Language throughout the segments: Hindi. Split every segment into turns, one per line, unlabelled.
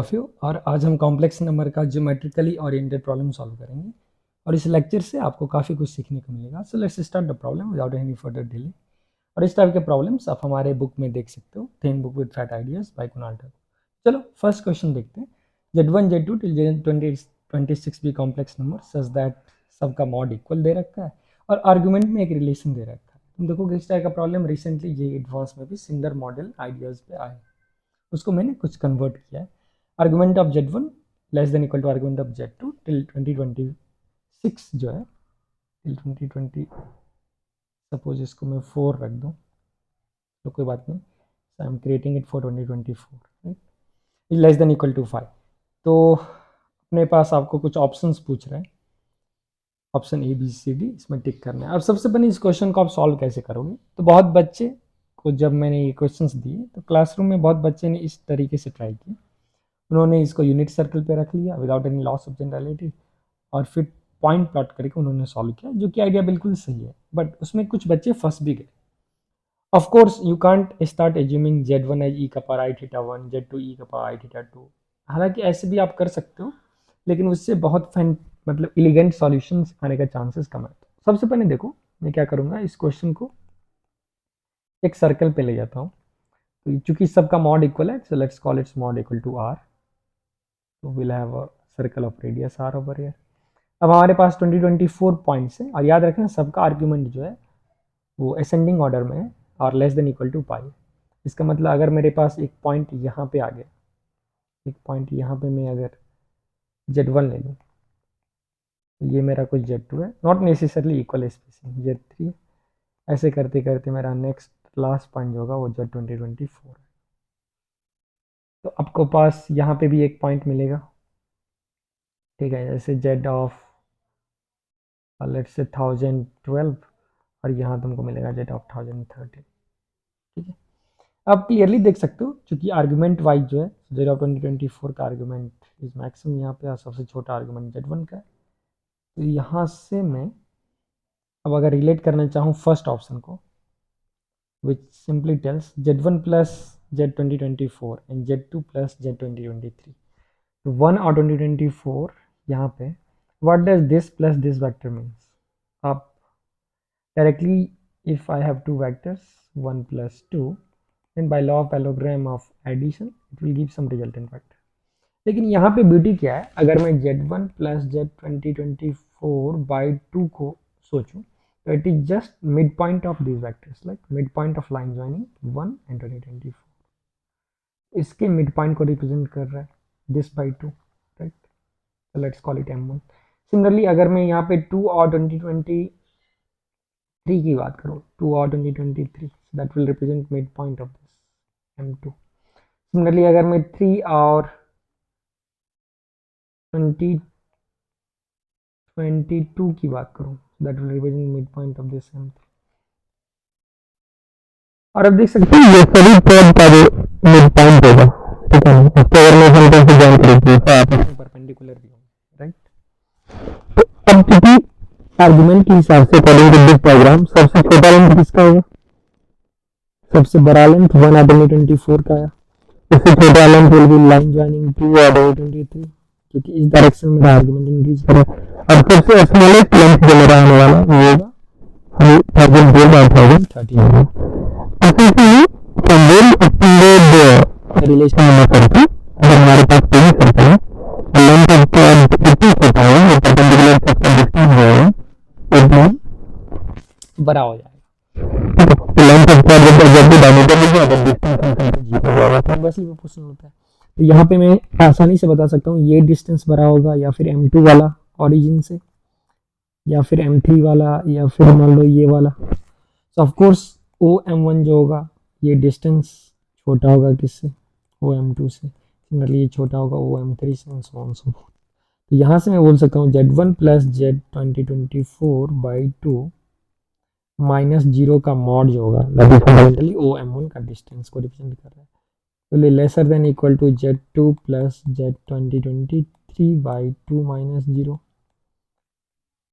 और आज हम कॉम्प्लेक्स नंबर का ज्योमेट्रिकली ओरिएंटेड प्रॉब्लम सॉल्व करेंगे और इस लेक्चर से आपको काफ़ी कुछ सीखने को मिलेगा। So let's start the problem without any further delay. और इस टाइप के प्रॉब्लम्स आप हमारे बुक में देख सकते हो, think book with fat ideas bye Kunal Thakur. चलो फर्स्ट क्वेश्चन देखते हैं। Z1 Z2 टिल Z26 भी कॉम्प्लेक्स नंबर सच दैट सबका मॉड इक्वल दे रखा है और आर्गुमेंट में एक रिलेशन दे रखा है। तुम देखोगे इस टाइप का प्रॉब्लम रिसेंटली ये एडवांस में भी सिंगलर मॉडल आइडियाज पे आए, उसको मैंने कुछ कन्वर्ट किया है। Argument of Z1 less than equal to argument of Z2 till 2026 जो है टिल 2020, सपोज इसको मैं 4 रख दूं तो कोई बात नहीं, I am creating it for 2024, right, is less than equal to 5। तो अपने पास आपको कुछ ऑप्शंस पूछ रहे हैं, option A B C D, इसमें टिक करना है। अब सबसे पहले इस क्वेश्चन को आप सॉल्व कैसे करोगे, तो बहुत बच्चे को जब मैंने ये क्वेश्चंस दिए तो क्लासरूम में बहुत बच्चे ने इस तरीके से ट्राई किया। उन्होंने इसको यूनिट सर्कल पे रख लिया without any loss of generality और फिर पॉइंट प्लॉट करके उन्होंने सॉल्व किया, जो कि आइडिया बिल्कुल सही है, बट उसमें कुछ बच्चे फंस भी गए। Of course you can't start assuming Z1 as e का पावर आई थीटा 1, Z2 ई का पावर आई थीटा 2। हालांकि ऐसे भी आप कर सकते हो, लेकिन उससे बहुत मतलब इलिगेंट सॉल्यूशंस आने का चांसेस कम है। तो सबसे पहले देखो मैं क्या करूँगा, इस क्वेश्चन को एक सर्कल पे ले जाता हूँ। तो चूंकि सबका मॉड इक्वल है, so let's call its mod equal to R। तो will have a circle of radius R over here. अब हमारे पास 2024 पॉइंट्स है और याद रखना सबका आर्ग्यूमेंट जो है वो असेंडिंग ऑर्डर में है और लेस देन इक्वल टू पाई। इसका मतलब अगर मेरे पास एक पॉइंट यहाँ पे आ गया, एक पॉइंट यहाँ पे मैं अगर Z1 ले लूँ तो ये मेरा कुछ Z2 है, not necessarily equal spacing Z3। ऐसे करते करते मेरा नेक्स्ट लास्ट पॉइंट जो होगा वो Z2024 है। तो आपको पास यहाँ पे भी एक पॉइंट मिलेगा, ठीक है, जैसे Z ऑफ लेट्स से 1012 और यहाँ तुमको मिलेगा Z ऑफ 1013, ठीक है। आप क्लियरली देख सकते हो क्योंकि आर्गुमेंट वाइज जो है Z ऑफ 2024 का आर्गुमेंट इज मैक्सिमम यहाँ पे और सबसे छोटा आर्गुमेंट Z1 का है। तो यहाँ से मैं अब अगर रिलेट करना चाहूँ फर्स्ट ऑप्शन को, which simply tells Z1 plus Z2024 and Z2 plus Z2023। तो 1 और 2024 यहाँ पे what does this plus this vector means? आप directly, if I have two vectors 1 plus 2, then by law of parallelogram of addition it will give some resultant vector। लेकिन यहाँ पे ब्यूटी क्या है, अगर मैं Z1 प्लस Z2024 बाई 2 को सोचूं तो it is just mid point of this vectors, like mid point of line joining 1 and 2024, इसके मिड पॉइंट को रिप्रेजेंट कर रहा है this by 2, right. So let's call it M1। Similarly अगर मैं यहाँ पे 2 और 2023 की बात करूँ, 2 और 2023, that will represent mid point of this M2। Similarly अगर मैं 3 और 2022 की बात करूँ, that will represent mid point of this M3। और अब देख सकते हैं ये सभी पॉइंट का जो मिड पॉइंट होगा, ठीक है, इसको अगर मैं हल्के से ज्वाइन कर दूँ तो आपस में परपेंडिकुलर भी होंगे, राइट। तो अब क्योंकि आर्गुमेंट के हिसाब से अकॉर्डिंग टू दिस डायग्राम सबसे छोटा लेंथ किसका होगा, सबसे बड़ा लेंथ 1 और 2024 का है। उससे छोटा length will be line joining 2 और 2023, क्योंकि इस डायरेक्शन में आर्गुमेंट इंक्रीज करें। और सबसे स्मॉलेस्ट लेंथ जो मेरा आने वाला वो होगा 1012 और 1013 होगा। ऐसे रिलेशन में करके अगर हमारे पास कोई सर्कल है लेंथ ऑफ कितनी छोटा होगा और परपेंडिकुलर सबका डिस्टेंस जो है एकदम बड़ा हो जाएगा। तो लेंथ ऑफ कर्व जब भी डायमीटर मिल जाएगा तो डिस्टेंस फंक्शन जी हो जाएगा। तो बस ये क्वेश्चन होता है, तो यहाँ पे मैं आसानी से बता सकता हूँ ये डिस्टेंस बड़ा होगा या फिर M2 वाला ओरिजिन से, या फिर M3 वाला, या फिर मान लो ये वाला। सो ऑफ कोर्स OM1 जो होगा ये डिस्टेंस छोटा होगा किससे, OM2 से। सिमिलरली ये छोटा होगा OM3 से and so on so fourth. तो यहाँ से मैं बोल सकता हूँ Z1 plus Z2024 by 2 minus 0 का मॉड जो होगा दैट इज फंडामेंटली OM1 का डिस्टेंस को रिप्रेजेंट कर रहा है। तो lesser than equal to Z2 plus Z2023 by 2 minus 0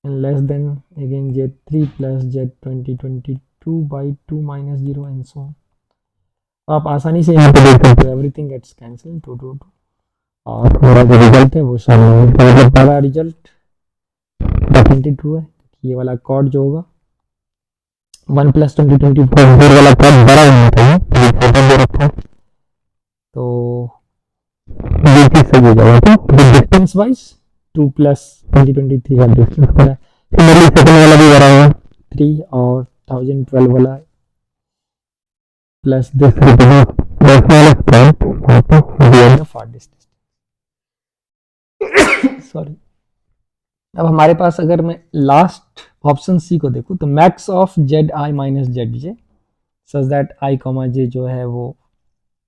and less than again Z3 plus Z2022 by 2 minus 0 and so on। आप आसानी से यहाँ पे देख सकते हो एवरीथिंग गेट्स कैंसिल 2 2 2 और मेरा जो रिजल्ट है वो सामने है। तो मतलब पहला रिजल्ट डेफिनेटली ट्रू है। ये वाला कॉर्ड जो होगा 1+2024 वाला कॉर्ड बड़ा होना चाहिए, तो ये छोटा दे रखा है, तो ये चीज सही हो जाएगा। तो डिस्टेंस वाइज 2+2023 का डिस्टेंस बड़ा है। सिमिलरली सेकंड वाला भी बड़ा होगा 3 और 1012 वाला plus this far distance. Sorry. अब हमारे पास अगर मैं लास्ट ऑप्शन सी को देखूं तो max of Z I minus Z J such that I comma J जो है वो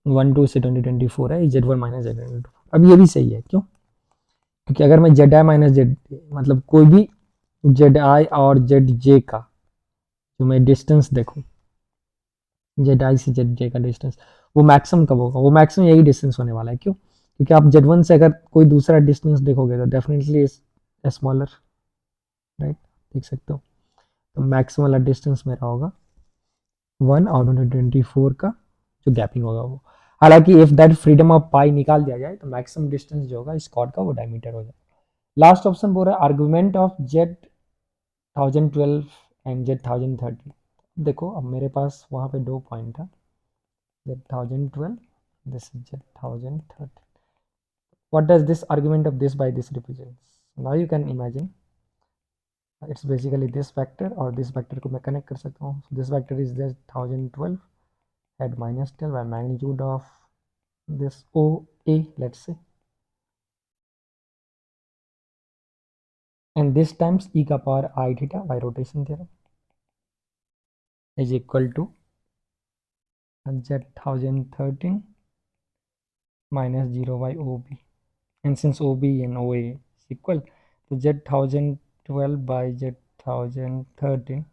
1 2 से 2024 है, जेड 1 माइनस जेड 2। अब ये भी सही है, क्यों? क्योंकि अगर मैं जेड आई माइनस जेड मतलब कोई भी जेड आई और जेड जे का जो मैं डिस्टेंस देखूं, जेड आई से जेड जे का डिस्टेंस, वो मैक्सिमम कब होगा? वो मैक्सिमम यही डिस्टेंस होने वाला है। क्यों? क्योंकि आप जेड वन से अगर कोई दूसरा डिस्टेंस देखोगे तो डेफिनेटली स्मॉलर, राइट? देख सकते हो। तो मैक्सिमम वाला डिस्टेंस मेरा होगा 1 और 124 का जो गैपिंग होगा वो। हालांकि इफ दैट फ्रीडम ऑफ पाई निकाल दिया जाए तो मैक्सिमम डिस्टेंस जो होगा इस कॉर्ड का वो डायमीटर हो जाएगा। लास्ट ऑप्शन बोल रहा है argument of Z 1012 and Z 1013। देखो अब मेरे पास वहाँ पे 2 पॉइंट था, Z 1012, this is Z 1013। what does this argument of this by this represents? Now you can imagine it's basically this vector और this vector को मैं connect कर सकता हूँ। So this vector is this 1012 at -12 by magnitude of this OA, let's say, and this times e का power I theta by rotation theorem is equal to z 1013 minus 0 by OB, and since OB and OA is equal to z 1012 by z 1013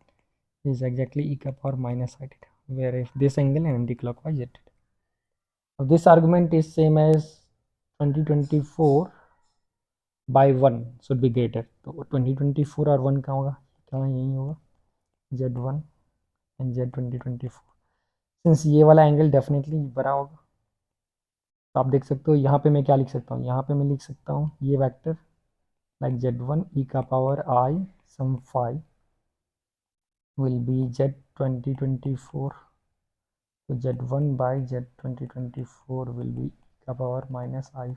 is exactly e ka power minus I theta, where if this angle and anti-clockwise z theta. Now this argument is same as 2024 by 1 should be greater. तो 2024 और 1 कहाँ होगा? कहाँ यही होगा z1 and z 2024। सिंस ये वाला एंगल डेफिनेटली बड़ा होगा, तो आप देख सकते हो यहाँ पे मैं क्या लिख सकता हूँ, यहाँ पे मैं लिख सकता हूँ ये वेक्टर लाइक z1 e का power I some phi will be z 2024, तो z1 by z 2024 will be का पावर माइनस आई।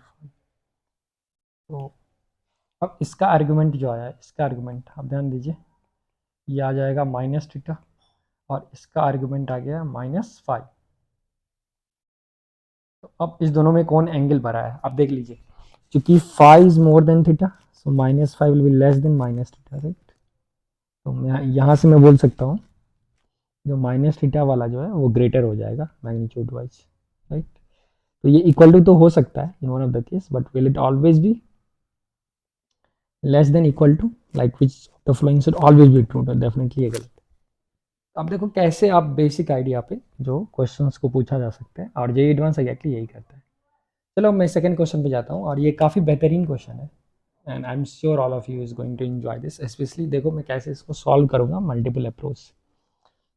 तो अब इसका आर्गुमेंट जो आया है, इसका आर्गुमेंट आप ध्यान दीजिए, ये आ जाएगा माइनस थीटा और इसका आर्गुमेंट आ गया -5। तो अब इस दोनों में कौन एंगल बड़ा है आप देख लीजिए, क्योंकि phi is more than theta, so -5 will be less than minus theta, right? तो मैं यहाँ से मैं बोल सकता हूँ जो माइनस थीटा वाला जो है वो ग्रेटर हो जाएगा मैग्नीट्यूड वाइज, राइट? तो ये इक्वल टू तो हो सकता है in one of the case, but will it always be less than equal to, like which the following should always be true? Definitely ये गलत। अब देखो कैसे आप बेसिक आइडिया पे जो क्वेश्चंस को पूछा जा सकता है, और जेईई एडवांस एग्जैक्टली यही करता है। चलो मैं सेकंड क्वेश्चन पे जाता हूँ, और ये काफ़ी बेहतरीन क्वेश्चन है and I am sure all of you is going to enjoy this. Especially देखो मैं कैसे इसको सॉल्व करूँगा मल्टीपल अप्रोच से।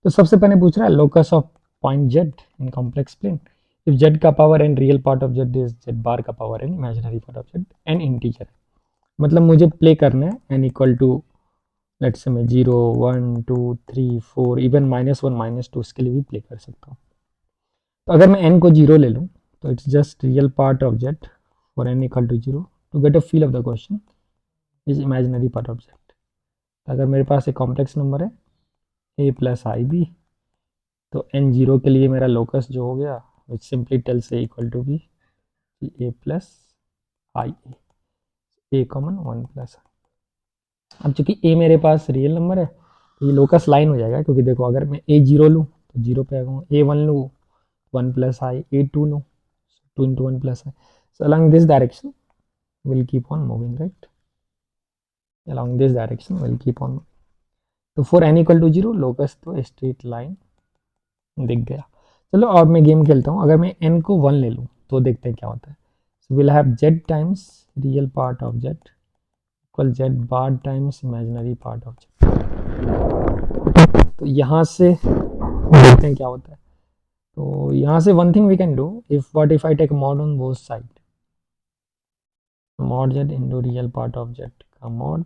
तो सबसे पहले पूछ रहा है locus of point z in complex plane if z का power and real part of z is z bar का power and imaginary part of z and integer है। मतलब मुझे प्ले करना है N equal to let's say मैं 0 1 2 3 4 इवन -1 -2 इसके लिए भी प्ले कर सकता हूँ। तो अगर मैं n को 0 ले लूँ तो it's just real part of z for n equal to 0 to get a feel of the question is imaginary part of z. अगर मेरे पास एक कॉम्प्लेक्स नंबर है a प्लस आई बी, तो n 0 के लिए मेरा लोकस जो हो गया which simply tells a equal to b a plus i a common 1 plus. अब चूंकि a मेरे पास रियल नंबर है तो ये लोकस लाइन हो जाएगा, क्योंकि देखो अगर मैं a 0 लूँ तो 0 पे आऊँगा, a 1 लूँ 1 प्लस आई, a 2 लूँ 2 into 1 plus I. So along this direction we'll keep on moving, right? Along this direction we'll keep on moving. तो for n equal to 0 locus तो स्ट्रेट लाइन दिख गया। चलो अब मैं गेम खेलता हूँ, अगर मैं n को 1 ले लूँ तो देखते हैं क्या होता है। So we'll have z times real part of z equal z bar times imaginary part of z। तो यहाँ से देखते हैं क्या होता है। तो यहाँ से one thing we can do, if what if I take mod on both side, mod z into real part of z का mod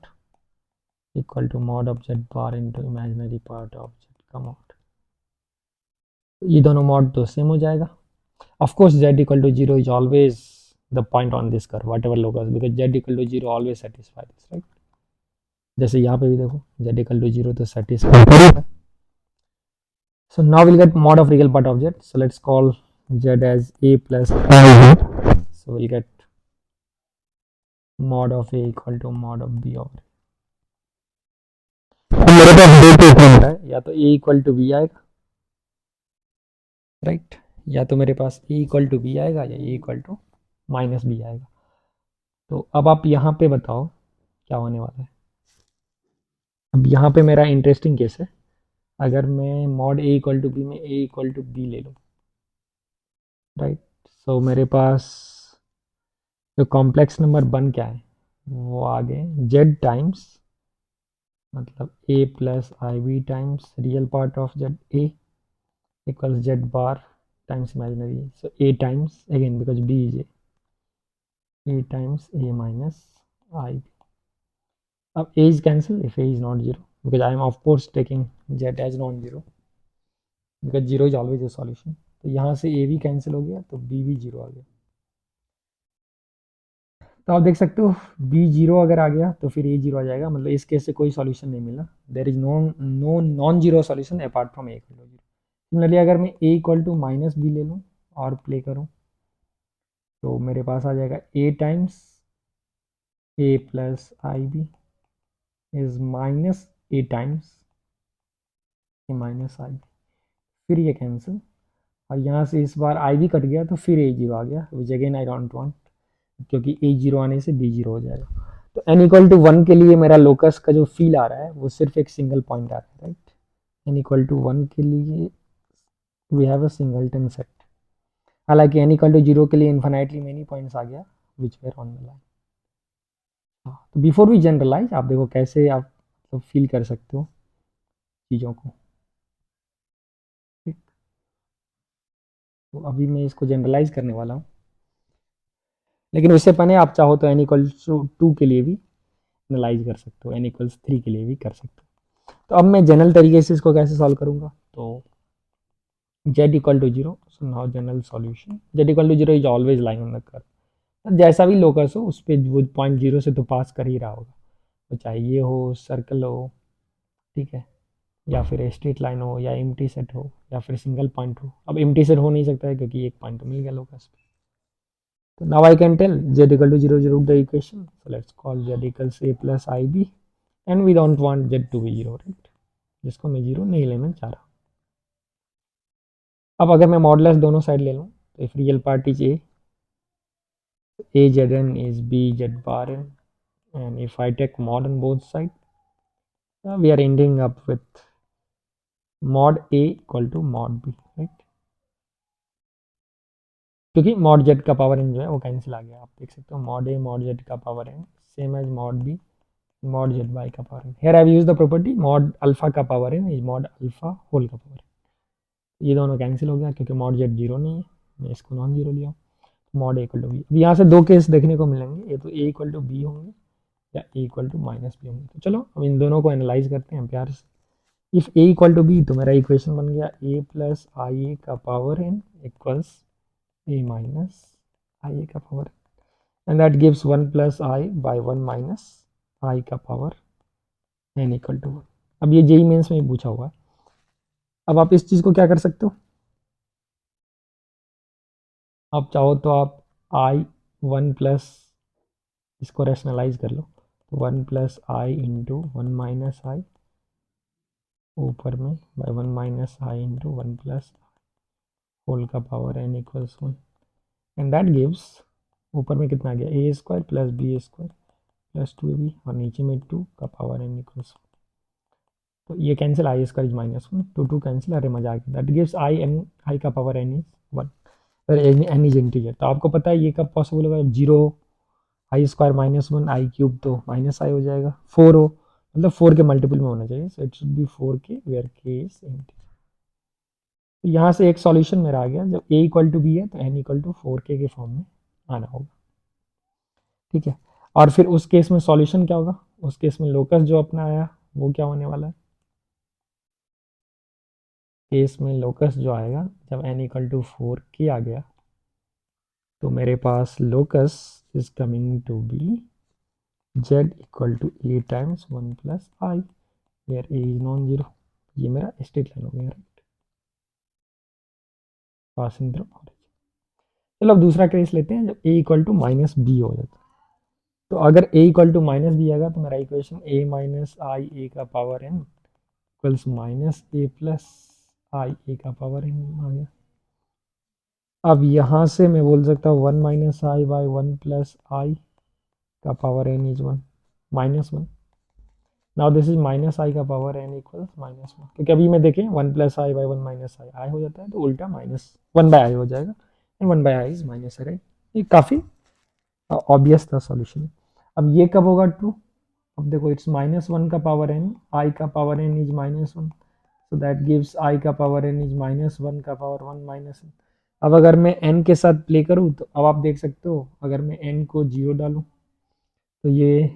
equal to mod of z bar into imaginary part of z का मॉड। ये दोनों मॉड तो सेम हो जाएगा। Of course z equal to zero is always the point on this curve whatever locus, because z equal to zero always satisfy this, right. जैसे यहाँ पे भी देखो जेड इक्वल टू जीरो तो सेटिस्फाई करेगा। So now we'll get mod of real part of z. So let's call z as a plus I. So we'll get mod of a equal to mod of b over a. मेरे पास दो केस बनता है, या तो a इक्वल टू बी आएगा, राइट, या तो मेरे पास a इक्वल टू बी आएगा या a equal to minus b आएगा। तो अब आप यहाँ पे बताओ क्या होने वाला है। अब यहाँ पे मेरा इंटरेस्टिंग केस है, अगर मैं mod a equal to b में a इक्वल टू बी ले लूँ, राइट। सो मेरे पास जो कॉम्प्लेक्स नंबर बन क्या है वो आगे z टाइम्स मतलब a plus i b times real part of z a equals z bar times imaginary, so a times again because b is a times a minus i b. अब a is cancel if a is not zero because I am of course taking z as non-zero because zero is always a solution। तो यहाँ से a भी कैंसिल हो गया तो b भी जीरो आ गया। तो आप देख सकते हो b जीरो अगर आ गया तो फिर a जीरो आ जाएगा, मतलब इस केस से कोई सॉल्यूशन नहीं मिला। There is no non zero solution apart from a equal to zero. Similarly अगर मैं a equal to minus b ले लूँ और प्ले करूँ तो मेरे पास आ जाएगा a times a plus i b is minus a times a minus i, फिर ये कैंसिल और यहाँ से इस बार आई भी कट गया तो फिर a जीरो आ गया which again I don't want, क्योंकि a जीरो आने से b जीरो हो जाएगा। तो n इक्वल टू वन के लिए मेरा लोकस का जो फील आ रहा है वो सिर्फ एक सिंगल पॉइंट आ रहा है, right. n equal to one के लिए we have a singleton set, हालांकि n इक्वल टू जीरो के लिए इन्फिनाइटली मेनी पॉइंट्स आ गया which were on the line. तो बिफोर वी जनरलाइज आप देखो कैसे आप तो फील कर सकते हो चीज़ों को, ठीक। तो अभी मैं इसको जनरलाइज करने वाला हूँ, लेकिन उससे पहले आप चाहो तो n इक्वल टू के लिए भी एनालाइज कर सकते हो, n इक्वल्स थ्री के लिए भी कर सकते हो। तो अब मैं जनरल तरीके से इसको कैसे सॉल्व करूँगा, तो z equal to zero, so now general solution z equal to zero is always lying on the curve. जैसा भी लोकस हो उस पर वो पॉइंट जीरो से तो पास कर ही रहा होगा, तो चाहे ये हो सर्कल हो, ठीक है, या फिर स्ट्रेट लाइन हो या एम्प्टी सेट हो या फिर सिंगल पॉइंट हो। अब एम्प्टी सेट हो नहीं सकता है क्योंकि एक पॉइंट तो मिल गया लोकस पे। तो now I can tell z equal to zero zero the equation, so let's call z equals a plus i b and we don't want z to be zero, right, जिसको मैं जीरो नहीं लेना चाह रहा। अब अगर मैं मॉडुलस दोनों साइड ले लूँ तो if real part is a zn is b z bar n, and if I take mod on both sides, we are ending up with mod a equal to mod b, right, क्योंकि mod z का पावर n जो है वो कैंसिल आ गया। आप देख सकते हो mod a mod z का power n same as mod b mod z by का power n। here I have used the property mod alpha का power n is mod alpha whole का पावर n। ये दोनों कैंसिल हो गया क्योंकि mod z जीरो नहीं है, मैं इसको नॉन जीरो लिया, mod a equal to b. अब यहाँ से दो केस देखने को मिलेंगे, ये तो a इक्वल टू बी होंगे या a equal to minus b होंगे। तो चलो हम इन दोनों को एनालाइज करते हैं प्यार से। If a equal to b तो मेरा इक्वेशन बन गया a प्लस आई ए का power n equals a minus i a का power, and that gives 1 plus i by 1 minus i का पावर n इक्वल टू 1। अब ये जेई मेंस में पूछा हुआ है। अब आप इस चीज़ को क्या कर सकते हो, आप चाहो तो आप आई वन प्लस इसको रैशनलाइज कर लो, तो 1 plus i into one minus i ऊपर में by 1 minus i into 1 plus whole का power n equals 1, and that gives ऊपर में कितना आ गया a square plus b square plus two a b और नीचे में 2 का पावर n इक्वल्स 1। तो ये cancel i square is minus 1 two two cancel, अरे मजा आ गया, that gives i n i का power n is 1, n is integer. तो आपको पता है ये कब पॉसिबल होगा, zero i square minus 1 i cube तो माइनस आई हो जाएगा, 4 हो मतलब 4 के मल्टीपल में होना चाहिए, सो इट शुड बी 4 के वेयर के इज इंटीजर। तो यहाँ से एक सॉल्यूशन मेरा आ गया, जब a इक्वल टू बी है तो n इक्वल टू 4k के फॉर्म में आना होगा, ठीक है। और फिर उस केस में सॉल्यूशन क्या होगा, उस केस में लोकस जो अपना आया वो क्या होने वाला है, केस में लोकस जो आएगा जब n इक्वल टू 4k आ गया तो मेरे पास locus is coming to be z equal to a times 1 plus i, where a is non zero. ये मेरा स्ट्रेट लाइन हो गया, राइट, पासिंग थ्रू ऑरिजिन। चलो अब दूसरा केस लेते हैं जब a equal to minus b हो जाता है। तो अगर a equal to minus b आएगा तो मेरा equation a minus i a का power n equals minus a plus i a का पावर n आ गया। अब यहाँ से मैं बोल सकता हूँ 1 minus i by 1 plus i का power n is 1 minus 1। Now this is minus i का पावर n इक्वल्स माइनस 1, क्योंकि अभी मैं देखें 1 प्लस आई बाई 1 माइनस आई आई हो जाता है तो उल्टा माइनस 1 बाई आई हो जाएगा and 1 by I is minus, right. ये काफ़ी ऑब्वियस था सॉल्यूशन। अब ये कब होगा ट्रू, अब देखो इट्स माइनस 1 का पावर n, आई का power n is minus 1, so that gives i का पावर n इज माइनस 1 का पावर 1 माइनस 1। अब अगर मैं n के साथ प्ले करूँ तो अब आप देख सकते हो अगर मैं n को 0 डालूँ तो ये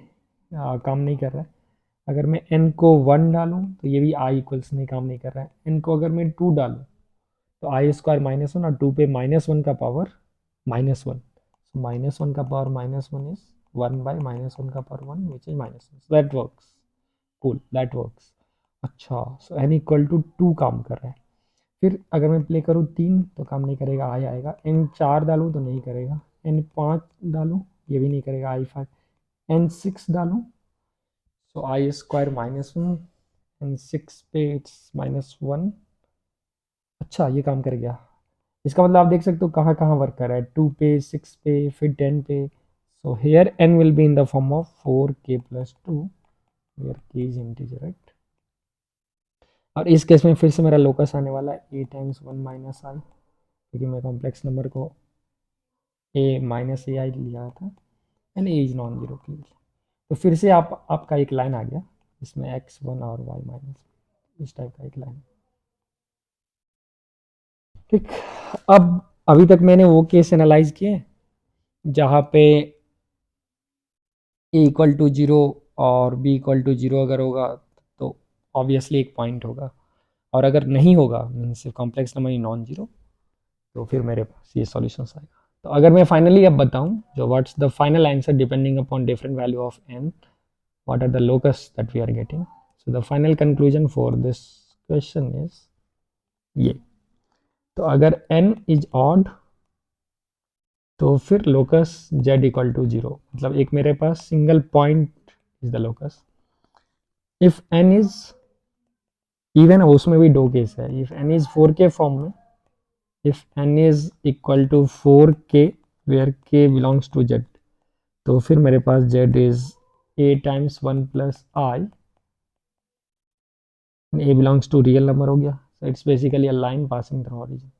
काम नहीं कर रहा है, अगर मैं n को 1 डालूँ तो ये भी i इक्वल्स नहीं काम नहीं कर रहा है, n को अगर मैं 2 डालूँ तो आई स्क्वायर माइनस 1 और 2 पे माइनस 1 का पावर माइनस 1, so माइनस 1 का power minus 1 is 1 by minus 1 का power 1 which is minus 1, that works, cool, that works. अच्छा, सो n इक्वल टू 2 काम कर रहा है। फिर अगर मैं प्ले करूँ 3 तो काम नहीं करेगा, आई आएगा, n 4 डालूँ तो नहीं करेगा, n 5 डालूँ ये भी नहीं करेगा, आई 5, n 6 डालूँ सो आई स्क्वायर माइनस 1 एन 6 पे इट्स माइनस 1। अच्छा ये काम कर गया, इसका मतलब आप देख सकते हो कहाँ कहाँ वर्क कर रहा है, 2 पे, 6 पे, फिर 10 पे। So here n will be in the form of 4k plus 2 where k is integer, right. और इस केस में फिर से मेरा लोकस आने वाला है a टाइम्स 1 माइनस आई, क्योंकि मैं कॉम्प्लेक्स नंबर को a माइनस ए आई लिया था and a is non zero के लिए। तो फिर से आपका एक लाइन आ गया इसमें x1 और y माइनस, इस टाइप का एक लाइन, ठीक। अब अभी तक मैंने वो केस एनालाइज किए जहाँ पे a इक्वल टू जीरो और b इक्वल टू जीरो अगर होगा तो ऑब्वियसली एक पॉइंट होगा, और अगर नहीं होगा means complex number non zero तो फिर मेरे पास ये सॉल्यूशन आएगा। तो अगर मैं फाइनली अब बताऊं जो what's the final answer depending upon different value of n, what are the locus that we are getting, so the final conclusion for this question is ये। तो अगर n इज ऑड तो फिर locus z equal to zero, मतलब एक मेरे पास single point is the locus. If n is even, उसमें भी दो केस है, if n is 4k form में, if n is equal to 4k where k belongs to z, तो फिर मेरे पास z is a times 1 plus i, a belongs to real number हो गया, so it's basically a line passing through origin.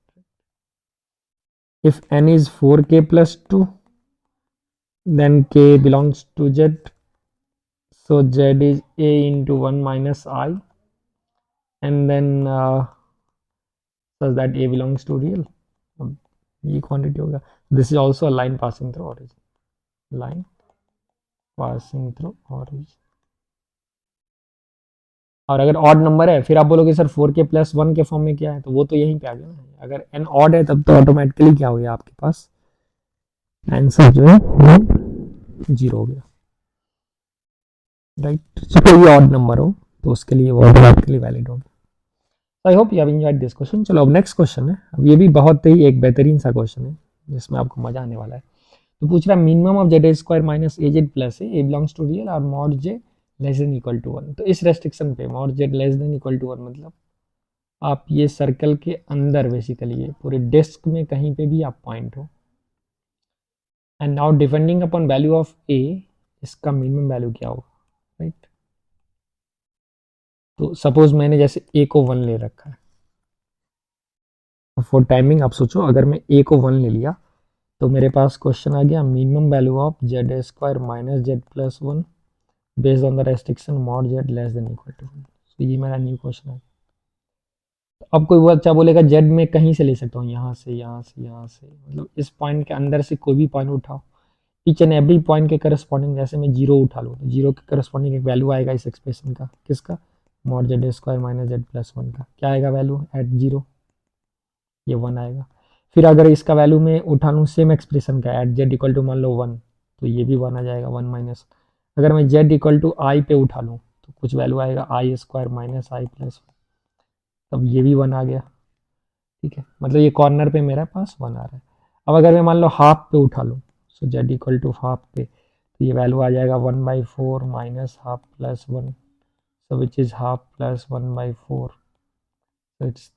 If n is 4k plus 2 then k belongs to z, so z is a into 1 minus I and then such that a belongs to real, ये क्वांटिटी होगा। This is also a line passing through origin, line passing through origin. और अगर ऑड नंबर है फिर आप बोलोगे सर 4k प्लस 1 के फॉर्म में क्या है, तो वो तो यहीं पे आ गया ना, अगर n ऑड है तब तो ऑटोमेटिकली क्या हो गया आपके पास आंसर जो है वो जीरो हो गया, राइट। चाहे ये ऑड नंबर हो तो उसके लिए वो ऑटोमेटिकली वैलिड होगा। I hope you have enjoyed this question. चलो अब नेक्स्ट क्वेश्चन है, अब ये भी बहुत ही एक बेहतरीन सा क्वेश्चन है जिसमें आपको मजा आने वाला है। तो पूछ रहा है minimum of z square minus a z plus a belongs to real और mod z less than equal to 1। तो इस रेस्ट्रिक्शन पे mod z less than equal to 1 मतलब आप ये सर्कल के अंदर बेसिकली ये पूरे डिस्क में कहीं पे भी आप पॉइंट हो, and now depending upon value of a इसका मिनिमम वैल्यू क्या होगा, राइट। तो सपोज मैंने जैसे ए को 1 ले रखा है, फॉर टाइमिंग आप सोचो अगर मैं ए को 1 ले लिया तो मेरे पास क्वेश्चन आ गया minimum value of z square minus z plus 1 based on the restriction mod z less than equal to 1। तो ये मेरा न्यू क्वेश्चन है। तो अब कोई बच्चा बोलेगा जेड में कहीं से ले सकता हूँ, यहाँ से, यहाँ से, यहाँ से, मतलब इस पॉइंट के अंदर से कोई भी पॉइंट उठाओ, ईच एंड एवरी पॉइंट के करस्पॉन्डिंग, जैसे मैं जीरो उठा लूँ तो जीरो के करस्पॉन्डिंग एक वैल्यू आएगा इस एक्सप्रेशन का, किसका, mod z square minus z plus one का, क्या आएगा वैल्यू एट जीरो, ये वन आएगा। फिर अगर इसका वैल्यू मैं उठा लूँ सेम एक्सप्रेशन का एट जेड इक्वल टू मान लो वन, तो ये भी वन आ जाएगा, वन माइनस। अगर मैं जेड इक्वल टू आई पे उठा लूँ तो कुछ वैल्यू आएगा आई स्क्वायर माइनस आई प्लस, तब ये भी वन आ गया। ठीक है, मतलब ये कॉर्नर पे मेरे पास वन आ रहा है। अब अगर मैं मान लो हाफ पे उठा लूँ, सो जेड इक्वल टू हाफ पे, तो ये वैल्यू आ जाएगा one by four minus half plus one, so which is half plus one by four, so it's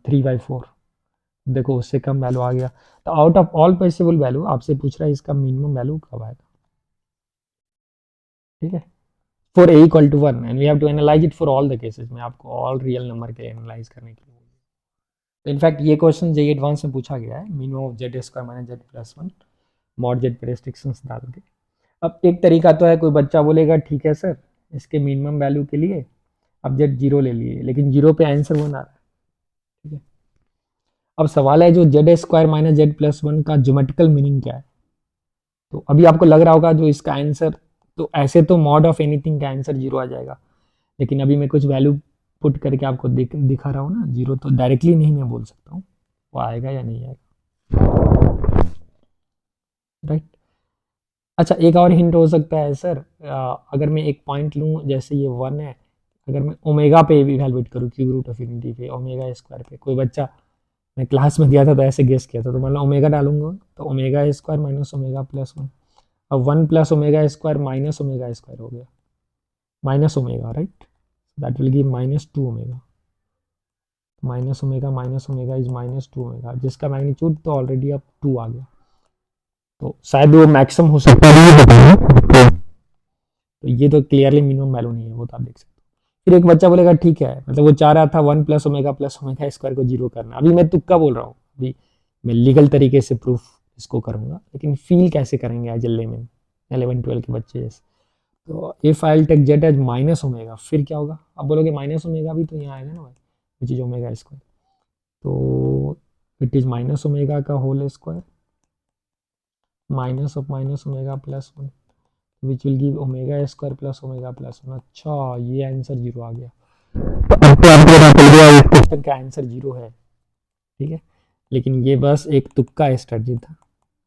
three by four. देखो उससे कम वैल्यू आ गया। तो out of all possible value आपसे पूछ रहा है इसका मिनिमम वैल्यू कब आएगा। ठीक है, for a equal to one and we have to analyse it for all the cases में, आपको ऑल रियल नंबर के एनालाइज करने के लिए। तो इनफैक्ट ये क्वेश्चन जेई एडवांस में पूछा गया है, minimum of z square minus z plus one mod Z पे रेस्ट्रिक्शंस डाल के। अब एक तरीका तो है, कोई बच्चा बोलेगा ठीक है सर इसके मिनिमम वैल्यू के लिए अब जेड जीरो ले लिए, लेकिन जीरो पे आंसर वन आ रहा है। ठीक है, अब सवाल है जो Z square minus z plus one का ज्योमेट्रिकल मीनिंग क्या है। तो अभी आपको लग रहा होगा जो इसका आंसर, तो ऐसे तो मॉड ऑफ एनीथिंग का आंसर जीरो आ जाएगा, लेकिन अभी मैं कुछ वैल्यू पुट करके आपको दिखा रहा हूँ ना, जीरो तो डायरेक्टली नहीं मैं बोल सकता हूँ, वो आएगा या नहीं आएगा। राइट। अच्छा, एक और हिंट हो सकता है सर, अगर मैं एक पॉइंट लूँ जैसे ये वन है, अगर मैं ओमेगा पे इवैल्यूएट करूँ क्यूब रूट ऑफ इन्फिनिटी पे ओमेगा स्क्वायर पे, कोई बच्चा, मैं क्लास में गया था तो ऐसे गेस किया था, तो मान लो ओमेगा डालूंगा तो omega square minus omega plus one, अब one plus omega square minus omega square हो गया, minus omega, right, that will give minus two omega, minus omega is minus two omega, जिसका मैग्नीट्यूड तो ऑलरेडी अब टू आ गया, तो शायद वो मैक्सिमम हो सकता है। तो ये तो क्लियरली मिनिमम वैल्यू नहीं है, वो तो आप देख सकते हो। फिर एक बच्चा बोलेगा ठीक है, मतलब वो चाह रहा था वन प्लस ओमेगा स्क्वायर को जीरो करना, अभी मैं तुक्का बोल रहा हूँ, अभी मैं लीगल तरीके से प्रूफ इसको करूंगा, लेकिन फील कैसे करेंगे एज ए लेमैन, 11-12 के बच्चे जैसे। तो if I take z as minus omega, फिर क्या होगा, आप बोलोगे माइनस ओमेगा भी तो यहाँ आएगा ना भाई, विच इज ओमेगा स्क्वायर, तो इट इज माइनस ओमेगा का whole square minus omega plus one, which will give omega square plus omega plus one. अच्छा, ये आंसर जीरो आ गया, तो आपको पता चल गया इस क्वेश्चन का आंसर जीरो है। ठीक है, लेकिन ये बस एक तुक्का स्ट्रेटजी था,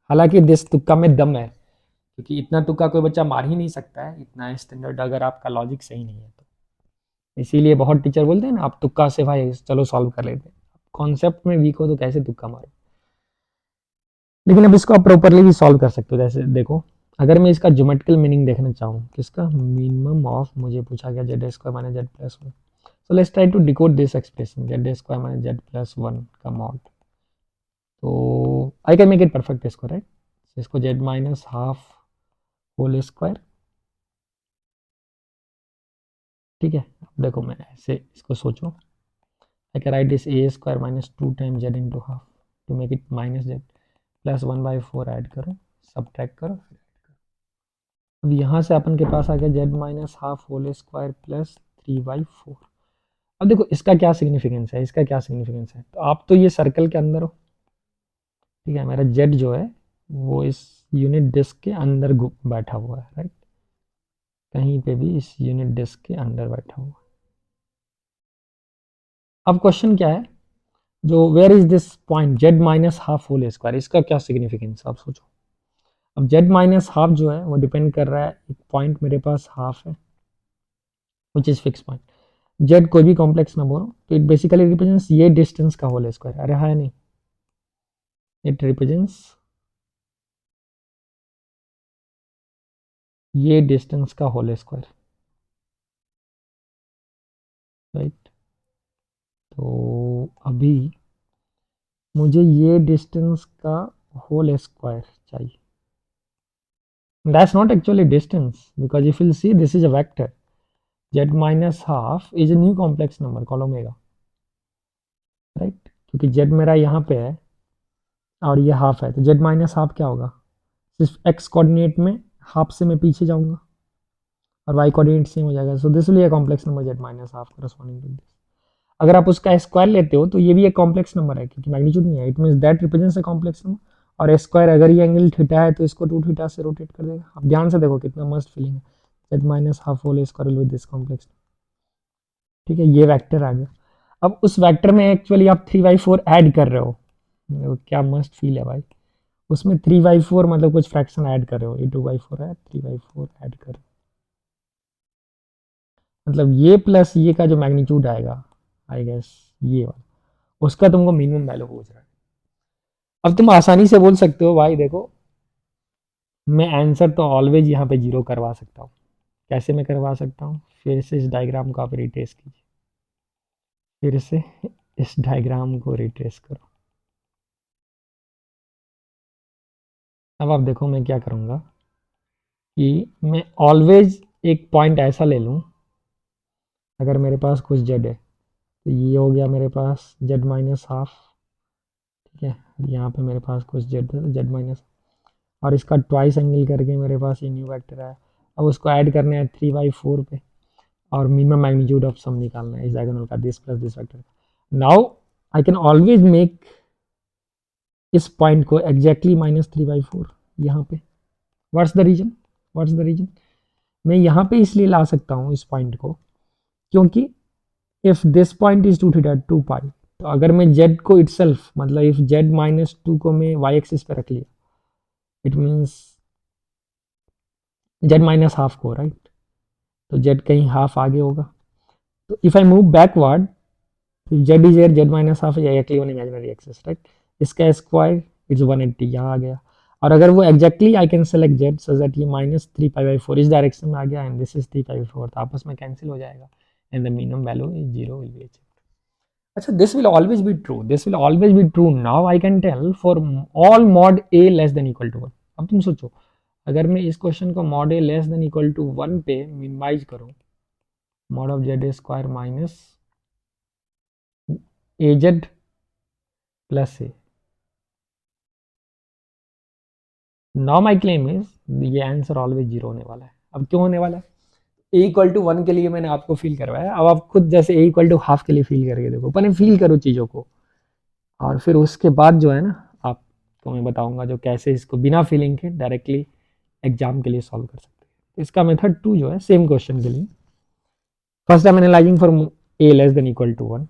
हालांकि दिस तुक्का में दम है, क्योंकि इतना तुक्का कोई बच्चा मार ही नहीं सकता है, इतना स्टैंडर्ड अगर आपका लॉजिक सही नहीं है तो। इसीलिए बहुत टीचर बोलते हैं ना आप तुक्का से भाई चलो सॉल्व कर लेते हैं, कॉन्सेप्ट में वीक हो तो कैसे तुक्का मारो। लेकिन अब इसको आप प्रॉपरली भी सॉल्व कर सकते हो, जैसे देखो, अगर मैं इसका ज्योमेट्रिकल मीनिंग देखना चाहूँ, किसका मिनिमम ऑफ, मुझे पूछा गया z square minus z plus one, so let's try to decode this expression z square minus z plus one का मॉड। तो I can make it perfect इसको, राइट, इसको z minus half whole square. ठीक है, अब देखो मैं ऐसे इसको सोचो, I can write this a square minus two time z into half to make it minus z plus one by four, add करो सब्ट्रैक्ट करो, अब यहाँ से अपन के पास आ गया z minus half whole square plus three by four. अब देखो इसका क्या सिग्निफिकेंस है, इसका क्या सिग्निफिकेंस है, तो आप तो ये सर्कल के अंदर हो। ठीक है, मेरा जेड जो है वो इस यूनिट डिस्क के अंदर बैठा हुआ है, राइट, कहीं पे भी इस यूनिट डिस्क के अंदर बैठा हुआ है। अब क्वेश्चन क्या है, जो where is this point z minus half whole square, इसका क्या सिग्निफिकेंस आप सोचो। अब जेड माइनस हाफ जो है वो डिपेंड कर रहा है, एक पॉइंट मेरे पास हाफ है which is fix point, Z कोई भी कॉम्प्लेक्स नंबर हो तो इट बेसिकली रिप्रेजेंट्स ये डिस्टेंस का होल स्क्वायर, अरे है नहीं, इट रिप्रेजेंट्स ये डिस्टेंस का होल स्क्वायर, राइट। तो अभी मुझे ये डिस्टेंस का होल स्क्वायर चाहिए, that's not actually distance because if you see this is a vector, Z minus half is a new complex number call omega, right, क्योंकि जेड मेरा यहाँ पे है और ये हाफ है, तो जेड माइनस हाफ क्या होगा, सिर्फ एक्स कोऑर्डिनेट में हाफ से मैं पीछे जाऊंगा और वाई कोऑर्डिनेट सेम हो जाएगा, so this will be a complex number z minus half corresponding to this. अगर आप उसका स्क्वायर लेते हो तो ये भी एक कॉम्प्लेक्स नंबर है, क्योंकि मैग्नीट्यूड नहीं है, it means that represents a complex number, और स्क्वायर अगर ये एंगल थीटा है तो इसको 2 थीटा से रोटेट कर देगा। अब ध्यान से देखो कितना मस्त फीलिंग है, z minus half whole square with this complex. ठीक है, ये वेक्टर आ गया। अब उस वेक्टर में एक्चुअली आप 3/4 ऐड कर रहे हो, क्या मस्त फील है भाई। उसमें 3/4 मतलब कुछ फ्रैक्शन ऐड कर रहे हो, ये 2/4 है, 3/4 ऐड कर रहे हो, मतलब ये प्लस ये का जो मैग्नीट्यूड आएगा, आई गेस ये वाला, उसका तुमको मिनिमम वैल्यू पूछ रहा है। अब तुम आसानी से बोल सकते हो भाई देखो, मैं आंसर तो ऑलवेज यहाँ पे जीरो करवा सकता हूँ। कैसे मैं करवा सकता हूँ, फिर से इस डायग्राम को आप रिट्रेस कीजिए, फिर से इस डायग्राम को रिट्रेस करो। अब आप देखो मैं क्या करूँगा कि मैं ऑलवेज एक पॉइंट ऐसा ले लूँ, अगर मेरे पास कुछ जेड है तो ये हो गया मेरे पास जेड माइनस हाफ। ठीक है, यहाँ पे मेरे पास कुछ जेड है तो जेड माइनस, और इसका ट्वाइस एंगल करके मेरे पास ये न्यू वेक्टर है। अब उसको ऐड करने हैं 3/4 पे, और मिनिमम मैग्नीट्यूड ऑफ सम निकालना है इस डायगोनल का, this plus this vector. Now I can always make इस पॉइंट को एग्जैक्टली -3/4 यहाँ पे। What's the reason, what's the reason, मैं यहाँ पे इसलिए ला सकता हूँ इस पॉइंट को, क्योंकि if this point is 2 theta 2 पाई, तो अगर मैं z को इटसेल्फ मतलब इफ z-2 को मैं y एक्सिस पे रख लिया, it means z minus half को, राइट, तो z कहीं हाफ आगे होगा। तो if I move backward, Z is air, Z minus half actually one imaginary axis, right, इसका स्क्वायर इट्स 180 यहाँ आ गया। और अगर वो exactly I can select Z so that ये -3π/4 इस डायरेक्शन में आ गया एंड दिस इज 3π/4, तो आपस में कैंसिल हो जाएगा and the minimum value is 0 will be achieved. अच्छा, this will always be true, this will always be true. Now I can tell for all mod a less than equal to 1। अब तुम सोचो, अगर मैं इस क्वेश्चन को mod a less than equal to 1 पे मिनिमाइज करूं, mod of z square minus az plus a, now my claim is ये आंसर ऑलवेज जीरो होने वाला है। अब क्यों होने वाला है, ए इक्वल टू 1 के लिए मैंने आपको फील करवाया, अब आप खुद जैसे ए इक्वल टू हाफ के लिए फील करके देखो, पहले फील करो चीज़ों को, और फिर उसके बाद जो है ना आपको मैं बताऊंगा जो कैसे इसको बिना फीलिंग के डायरेक्टली एग्जाम के लिए सॉल्व कर सकते हैं। इसका मेथड 2 जो है सेम क्वेश्चन के लिए, first time analysing for a less than equal to 1।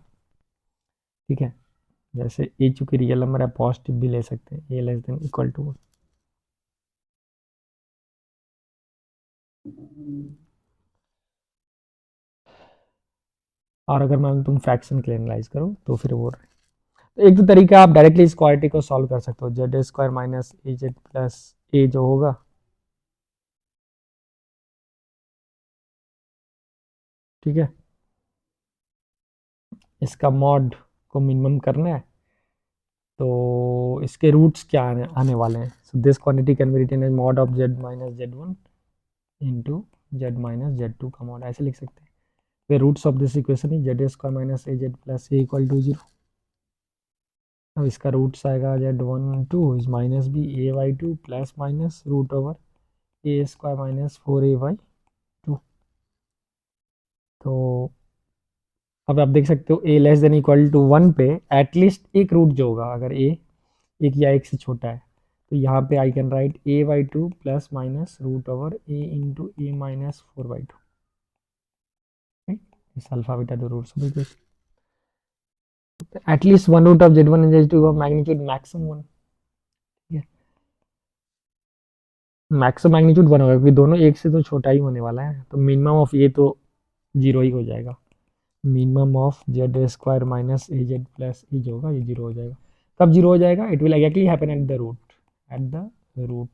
ठीक है, जैसे ए चूंकि रियल नंबर है पॉजिटिव भी ले सकते हैं, ए लेस देन इक्वल टू 1। और अगर मैं तुम फ्रैक्शन के लिए एनालाइज करो तो फिर वो, तो एक तो तरीका आप डायरेक्टली इस क्वालिटी को सॉल्व कर सकते हो, Z square minus a z plus a जो होगा, ठीक है, इसका मॉड को मिनिमम करना है, तो इसके रूट्स क्या आने वाले हैं, so this quantity can be written as mod of z minus z one into z minus z two का मॉड, ऐसे लिख सकते हैं। फिर roots of this equation is z square minus a z plus a equal to 0। अब इसका रूट्स आएगा z one two is minus b a y two plus minus root over a square minus 4a/2। तो अब आप देख सकते हो ए लेस देन इक्वल टू 1 पे एटलीस्ट एक रूट जो होगा, अगर ए एक या एक से छोटा है, तो यहाँ पे I can write a/2 plus minus root over a into a minus 4/2, इस अल्फा बीटा दो roots of equation, at least one root of z1 and z2 of magnitude maximum 1। ठीक है, मैक्सिमम मैग्नीट्यूड 1 होगा क्योंकि दोनों एक से तो छोटा ही होने वाला है, तो मिनिमम ऑफ ये तो 0 ही हो जाएगा, minimum of z square minus a z plus a जो होगा ये 0 हो जाएगा। कब 0 हो जाएगा, it will exactly happen at the root, at the root,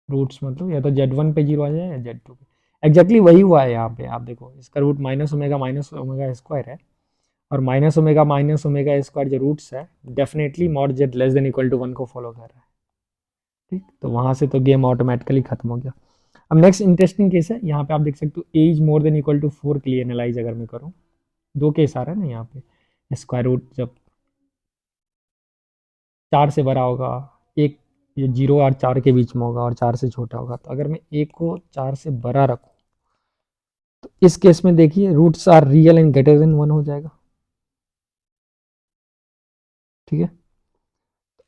roots मतलब या तो z1 पे 0 आ जाए या z2 पे, एग्जैक्टली वही हुआ है यहाँ पे। आप देखो इसका रूट माइनस ओमेगा स्क्वायर है, और माइनस ओमेगा स्क्वायर जो रूट्स है definitely mod z less than equal to 1 को फॉलो कर रहा है। ठीक, तो वहाँ से तो गेम ऑटोमेटिकली खत्म हो गया। अब नेक्स्ट इंटरेस्टिंग केस है, यहाँ पे आप देख सकते हो a is more than equal to 4 के लिए एनालाइज अगर मैं करूँ, दो केस आ रहा है ना यहाँ पे, स्क्वायर रूट जब 4 से बड़ा होगा, एक ये 0 और 4 के बीच में होगा और 4 से छोटा होगा, तो अगर मैं एक को 4 से बड़ा रखूँ तो इस केस में देखिए roots are real and greater than 1 हो जाएगा। ठीक है,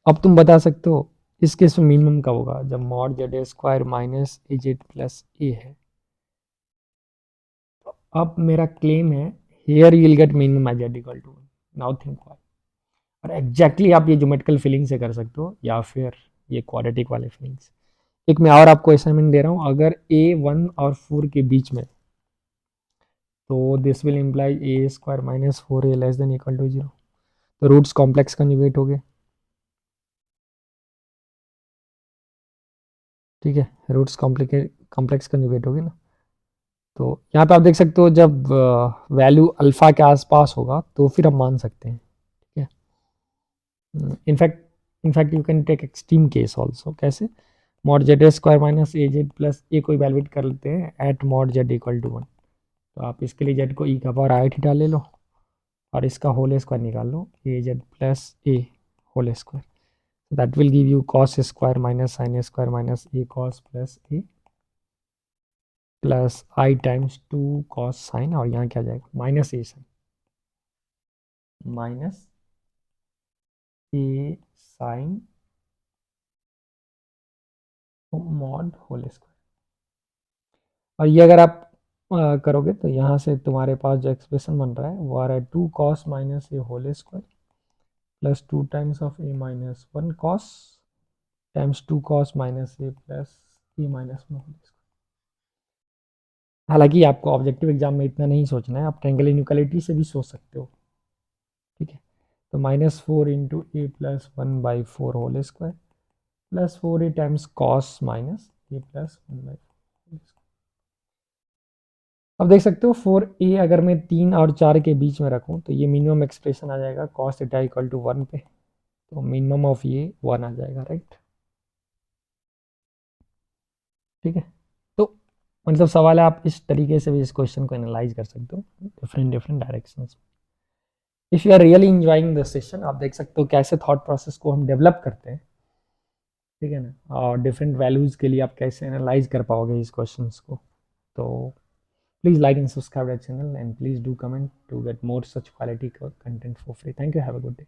अब तुम बता सकते हो इस केस में मिनिमम कब होगा, जब mod z square minus a z plus a है। तो अब मेरा क्लेम है here you will get minimum as z equal to, now think why. और एग्जैक्टली आप ये ज्योमेट्रिकल फिलिंग से कर सकते हो या फिर ये क्वाड्रेटिक वाले फिलिंग्स। एक मैं और आपको असाइनमेंट दे रहा हूँ, अगर ए 1 और 4 के बीच में, तो this will imply a square minus 4 a less than equal to 0। तो रूट्स कॉम्प्लेक्स कंजुगेट हो गए, ठीक है, रूट्स कॉम्प्लेक्स कंजुगेट हो गए ना। तो यहाँ पे आप देख सकते हो जब वैल्यू अल्फा के आसपास होगा तो फिर हम मान सकते हैं, ठीक है। In fact you can take extreme case also. कैसे? Mod z square minus a z plus a को इवेलुएट कर लेते हैं at mod z equal to 1। तो आप इसके लिए जेड को ई का पावर आई थीटा ले लो और इसका होल स्क्वायर निकाल लो, a z plus a whole square. That will give you cos square minus sine square minus a cos plus a plus i times 2 cos sine, और यहाँ क्या जाएगा minus a sine, minus a sine mod whole square. और ये अगर आप करोगे तो यहाँ से तुम्हारे पास जो एक्सप्रेशन बन रहा है वो आ रहा है 2 cos minus a whole square plus 2 times of a minus 1 cos times 2 cos minus a plus a minus 1 whole square. हालांकि आपको ऑब्जेक्टिव एग्जाम में इतना नहीं सोचना है, आप ट्रायंगल इनइक्वालिटी से भी सोच सकते हो, ठीक है। तो minus 4 into A plus 1/4 whole square plus 4 A times cos minus a plus 1/4। अब देख सकते हो 4a अगर मैं 3 और 4 के बीच में रखूं तो ये मिनिमम एक्सप्रेशन आ जाएगा कॉस थीटा इक्वल टू 1 पे। तो मिनिमम ऑफ ये 1 आ जाएगा, राइट, ठीक है। तो मतलब सवाल है, आप इस तरीके से भी इस क्वेश्चन को एनालाइज कर सकते हो different different directions. If you are really enjoying the session, आप देख सकते हो कैसे थॉट प्रोसेस को हम डेवलप करते हैं, ठीक है ना, और डिफरेंट वैल्यूज़ के लिए आप कैसे एनालाइज कर पाओगे इस क्वेश्चंस को। तो please like and subscribe our channel, and please do comment to get more such quality content for free. Thank you. Have a good day.